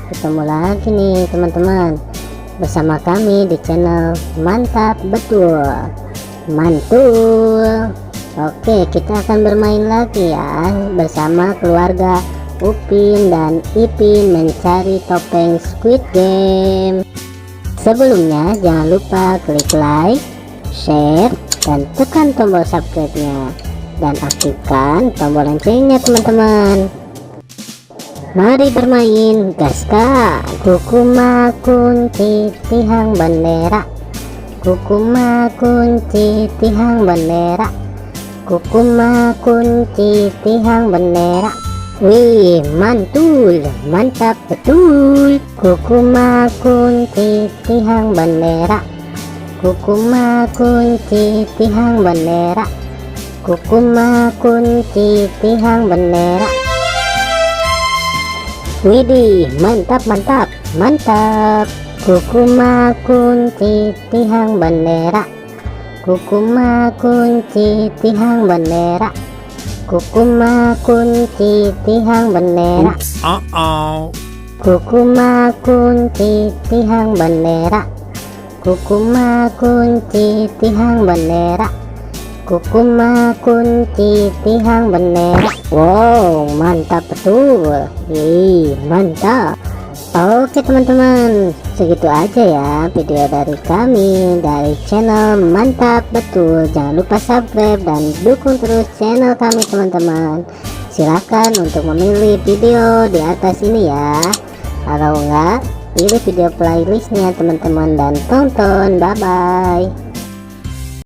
ketemu lagi nih teman-teman bersama kami di channel Mantap Betul Mantul. Oke, kita akan bermain lagi ya bersama keluarga Upin dan Ipin mencari topeng Squid Game. Sebelumnya jangan lupa klik like, share, dan tekan tombol subscribe-nya dan aktifkan tombol loncengnya teman-teman. Mari bermain, gaskan. Kukuma kunci tihang bendera, kukuma kunci tihang bendera, kukuma kunci tihang bendera. Wih, mantul, mantap betul. Kukuma kunci tihang bendera, kukuma kunci tihang bendera, kukuma kunci tihang bendera. Widih, mantap mantap mantap. Kukuma kunci tihang bendera, kukuma kunci tihang bendera, kukuma kunci tihang bendera. Kukuma kunci tihang bendera, kukuma kunci tihang bendera, kukuma kunci tihang bendera. Wow, mantap betul. Mantap. Oke teman-teman, segitu aja ya video dari kami dari channel Mantap Betul. Jangan lupa subscribe dan dukung terus channel kami teman-teman. Silahkan untuk memilih video di atas ini ya. Kalau enggak, pilih video playlistnya teman-teman dan tonton. Bye bye.